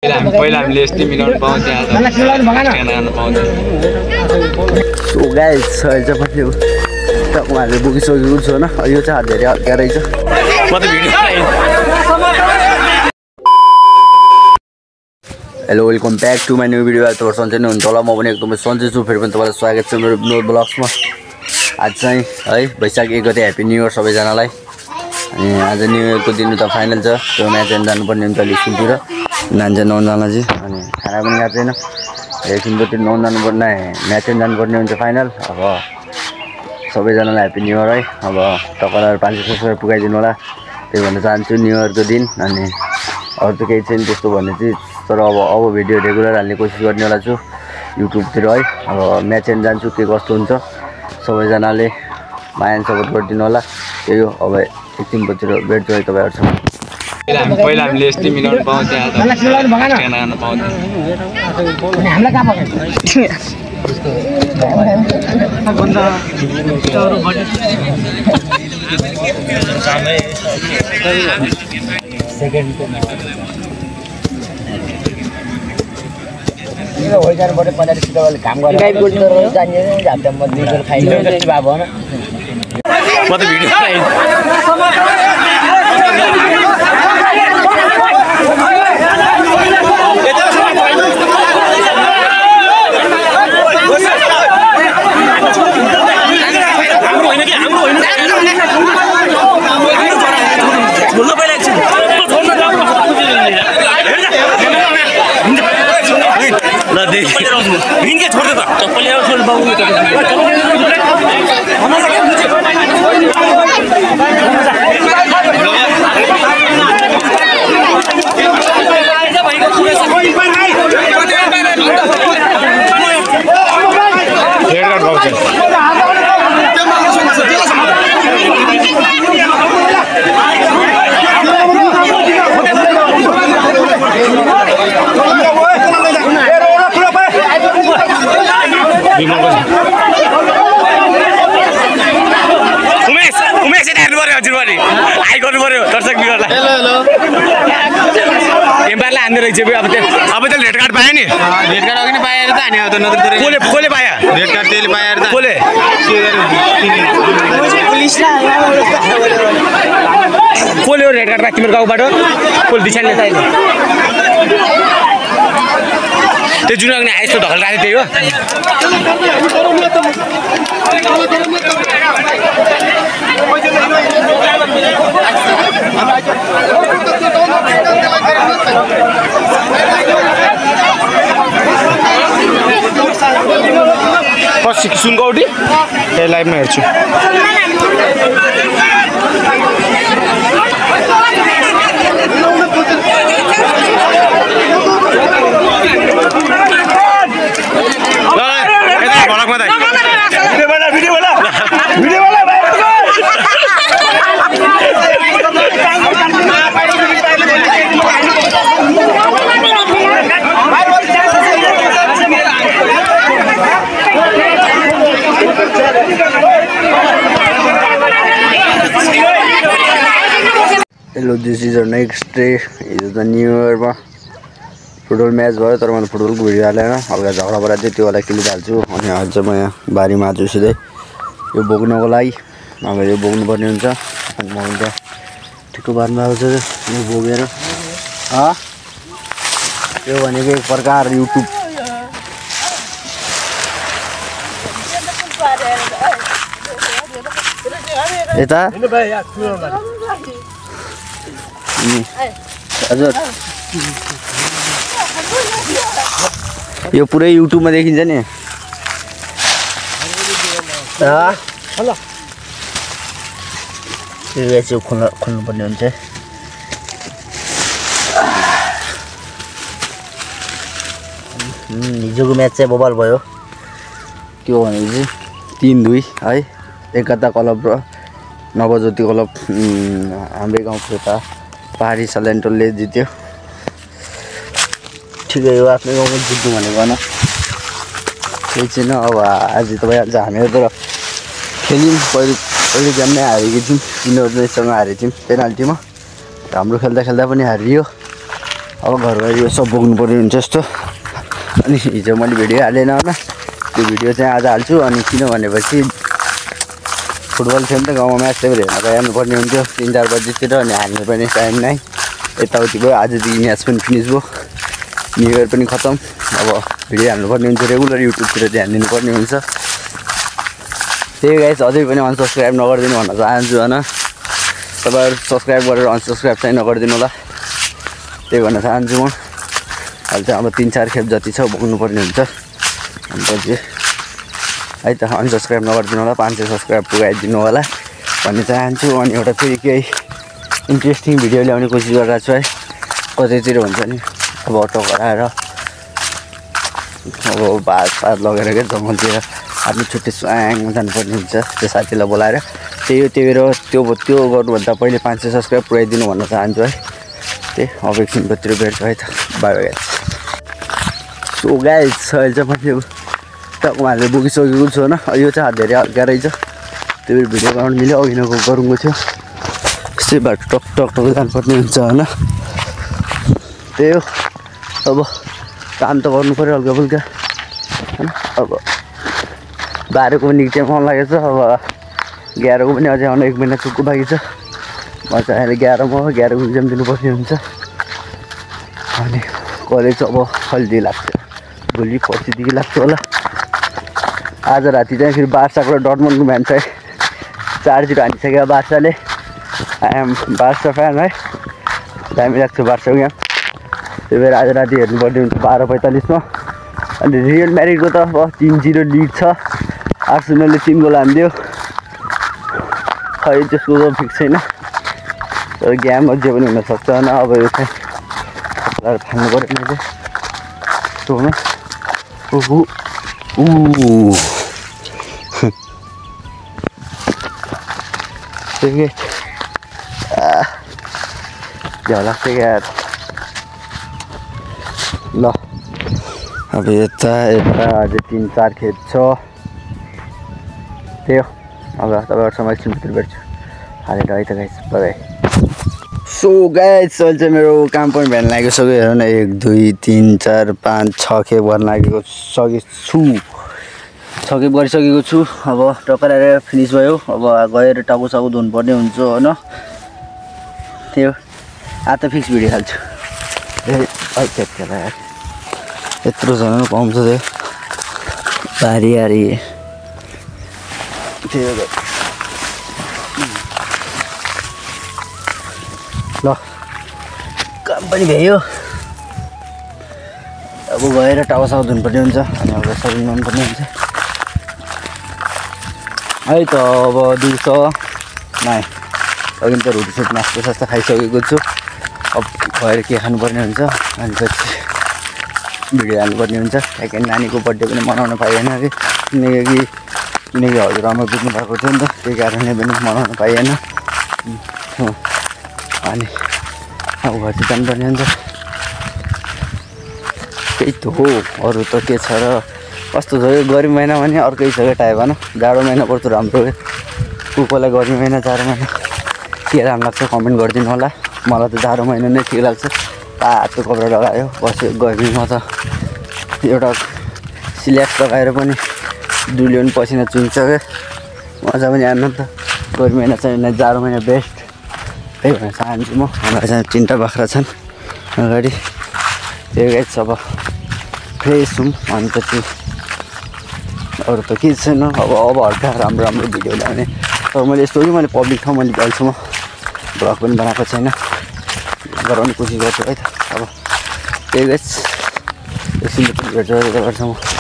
पहिला हामीले यस्तै मिलाउन पाउँथ्यो आज गर्न पाउँथ्यो सो गाइस अहिले चाहिँ पनि उहाँहरूले बोकिसकेको छु होइन यो चाहिँ धेरै हल्का रहेछ म त video hello welcome back to my new video तपाईँ सन्चै नै हुन्छ होला म पनि एकदमै सन्चै छु फेरि पनि तपाईँलाई स्वागत छ मेरो नो ब्लग्समा आज चाहिँ है वैशाख 1 गते ह्याप्पी न्यू इयर सबैजनालाई अनि आज न्यू इयरको दिन त फाइनल छ त्यो म्याच हेर्न जानुपर्ने हुन्छ अहिले स्कुलतिर नानी चाहिँ 9 जना चाहिँ अनि खाना पनि गएको छैन एकछिनपछि 9 जानुपर्ने म्याच हेर्न जानुपर्ने हुन्छ फाइनल अब सबैजनालाई ह्याप्पी न्यू इयर है अब तपाईँलाई 500 रुपियाँ पुगाइदिनु होला त्यही भन्न चाहन्छु न्यू इयरको दिन अनि अरू त केही छैन त्यस्तो भन्ने चाहिँ तर अब भिडियो रेगुलर हाल्ने कोसिस गर्ने होला छु युट्युबतिर है अब म्याच हेर्न जान्छु के कस्तो हुन्छ सबैजनाले माया सपोर्ट गरिदिनु होला त्यही हो अब एकछिनपछि भेट्छु है तपाईँहरूसँग पहिला हामीले यस्तै मिलाउन पाउँथ्यो आज गर्न पाउँथ्यो होइजानबाट 50 रुपियाँले काम गरेर गाइड गर्छ जान्ने झाप्टामा 2 किलो खाइन्छ त्यस्तो भए भएन म त भिडियो भिनके छोड्दै त चप्पल आउँछ बाबु उमेश हेर्नु पर्यो हजुरबारी हाई गर्नु पर्यो दर्शक बिगरलाई हेलो एम्पायरलाई हान्दै रहेछ अब त्यो रेड कार्ड पायो नि रेड कार्ड अघि नै पाएर त हाने त नत्र कोले पायो रेड कार्ड त्यसले पाएर त कोले कोले हो रेड कार्ड पायो तिम्रो गाउँबाट कोले दिशाले चाहियो त्यो जुन अग्नि यस्तो ढकल राख्यो त्यही हो पछि सुनकौटी ए लाइभमा हेर्छु hello this is our next day हिजो त न्यू इयरमा फुटबल म्याच भयो तर मैले फुटबलको भिडियो हालेन हल्का झगडा परेर चाहिँ त्यो होला क्लिप हाल्छु अनि आज चाहिँ म यहाँ बारीमा आएको सिधै यो बोक्नको लागि अब यो बोक्नुपर्ने हुन्छ अनि म हुन्छ ठिक्क बारमा आउँछ यो बोकेर यो भनेको एक प्रकार युट्युब यता हजुर यो पुरै युट्युबमा देखिन्छ नि यो खोल्नुपर्ने हुन्छ हिजोको म्याच चाहिँ बबाल भयो के हो भनेपछि 3-2 है एकता क्लब र नवज्योति क्लब हाम्रै गाउँको यता पहाडी सल्यान्टोलले जित्यो ठिकै हो आफ्नै गाउँमा जित्नु भनेको होइन केही छैन अब आज तपाईँ हामीहरू तर खेल्यौँ पहिलो गेममै हारेको थियौँ 3-2सँग हारेको थियौँ पेनाल्टीमा हाम्रो खेल्दा पनि हारियो अब घरमा यो सब बोक्नु पर्ने हुन्छ जस्तो। अनि हिजो मैले भिडियो हालेन होइन, त्यो भिडियो चाहिँ आज हाल्छु। अनि किन भनेपछि फुटबल थियो नि त गाउँमा, म्याच थियो हेर्न त हेर्नुपर्ने हुन्थ्यो 3-4 बजीतिर। अनि हाल्नु पनि टाइम नै यताउति भयो। आजदेखि म्याच पनि फिनिस भयो, न्यु इयर पनि खतम। अब भिडियो हाल्नुपर्ने हुन्छ, रेगुलर युट्युबतिर ध्यान दिनुपर्ने हुन्छ। त्यही गाइस, अझै पनि अनसब्सक्राइब नगरिदिनु भन्न चाहन्छु होइन। तपाईँहरू सब्सक्राइब गरेर अनसब्सक्राइब चाहिँ नगरिदिनु होला, त्यही भन्न चाहन्छु म। अहिले चाहिँ अब 3-4 खेप जति छ बोक्नुपर्ने हुन्छ। अन्त चाहिँ है त अनसब्सक्राइब नगरिदिनु होला, 500 सब्सक्राइब पुगाइदिनु होला भन्ने चाहन्छु। अनि एउटा फेरि केही इन्ट्रेस्टिङ भिडियो ल्याउने कोसिस गरिरहेको छु है। कतैतिर हुन्छ नि अब अटो गराएर अब भात लगेर क्या जङ्गलतिर आफ्नो छुट्टी स्वाङमा जानुपर्ने हुन्छ, त्यो साथीलाई बोलाएर। त्यो गर्नुभन्दा पहिले 500 सब्सक्राइब पुऱ्याइदिनु भन्न चाहन्छु है। त्यही अब एकछिनकोतिर भेट्छु है त, by by guys. So guys अहिले चाहिँ मैले टकमाले बोकिसकेको छु होइन। यो चाहिँ धेरै हल्का रहेछ, त्यो भिडियो बनाउनु मिल्यो। अघि गरौँको थियो, यस्तै बाटो टक टक टक जानुपर्ने हुन्छ होइन। त्यही हो, अब काम त गर्नु पऱ्यो हल्का फुल्का होइन। अब 12को पनि निकै मन लागेको छ, अब 11को पनि अझै आउनु 1 महिना चुक्को बाँकी छ। म चाहिँ अहिले 11मा 11को इक्जाम दिनुपर्ने हुन्छ। अनि कलेज अब कहिले लाग्छ, भोलि पर्सिदेखि लाग्छ होला। आज राति चाहिँ फेरि बार्साको र डटमन्डको म्याच चाहिँ 4-0 हानिसक्यो बार्साले। आई एम बार्सा फ्यान है, दामी लाग्छ बार्साको गेम। त्यही भएर आज राति हेर्नुपर्ने हुन्छ 12:45 अनि रियल म्याड्रिडको त अब 3-0 लिड छ। आर्सेनलले 3 गोल हानिदियो, खै त्यसको त फिक्स छैन, तर गेम अझै पनि हुनसक्छ होइन। अब यो चाहिँ फाल्नु पऱ्यो मैले टोमा। लाग्छ यार। ल अब यता अझै 3-4 खेप छ। त्यही हो, अब तपाईँहरूसँग एकछिनभित्र भेट्छु हालेर है त guys, by by. So guys अहिले चाहिँ मेरो काम पनि भ्यान लागिसक्यो हेर न। 1 2 3 4 5 6 खेप गर्न लागेको छु, 6 खेप गरिसकेको छु। अब टक्कर फिनिस भयो। अब गएर टाउको साउको धुनुपर्ने हुन्छ होइन। त्यही हो, आज त फिक्स भिडियो हाल्छु। यार यत्रो जना पाउँछ त्यो भारी। त्यही हो ल, काम पनि भ्यायो। अब गएर टाउको साउको धुनुपर्ने हुन्छ अनि अब सबै नुहाउनुपर्ने हुन्छ है त। अब दिउँसो नाइ अघि त रोटी सोटी नास्ता सास्ता खाइसकेको छु। अब गएर के खानुपर्ने हुन्छ अनि पछि भिडियो हाल्नुपर्ने हुन्छ। किनकि नानीको बर्थडे पनि मनाउन पाइएन कि, किनकि हजुरआमा बुझ्नु भएको थियो नि त, त्यही कारणले पनि मनाउन पाइएन। अनि अब घर चाहिँ जानुपर्ने हुन्छ। त्यही त हो, अरू त के छ र। कस्तो छ यो गर्मी महिना भने अर्कै छ क्या टाइप होइन। जाडो महिना पर्छ राम्रो हो, कसलाई गर्मी महिना जाडो महिना के राम्रो लाग्छ कमेन्ट गरिदिनु होला। मलाई त जाडो महिना नै ठिक लाग्छ। तातो कपडा लगायो बस्यो, गर्मीमा त एउटा सिल्याक्स लगाएर पनि दुल्यो पनि पसिना चुन्छ क्या, मजा पनि आएन नि त। गर्मी महिना चाहिँ जाडो महिना बेस्ट, त्यही भन्न चाहन्छु म। हाम्रो चाहिँ 3टा बाख्रा छन् अगाडि, त्यही गाइस अब फ्रेस हौँ। अनि पछि अरू त के छैन। अब हल्का राम्रो भिडियो ल्याउने, तर मैले यस्तो कि मैले पब्लिक ठाउँ मैले अहिलेसम्म भ्लग पनि बनाएको छैन, गराउने कोसिस गर्छु है त। अब त्यही गाइस एकछिन भेट्छु तपाईँहरूसँग।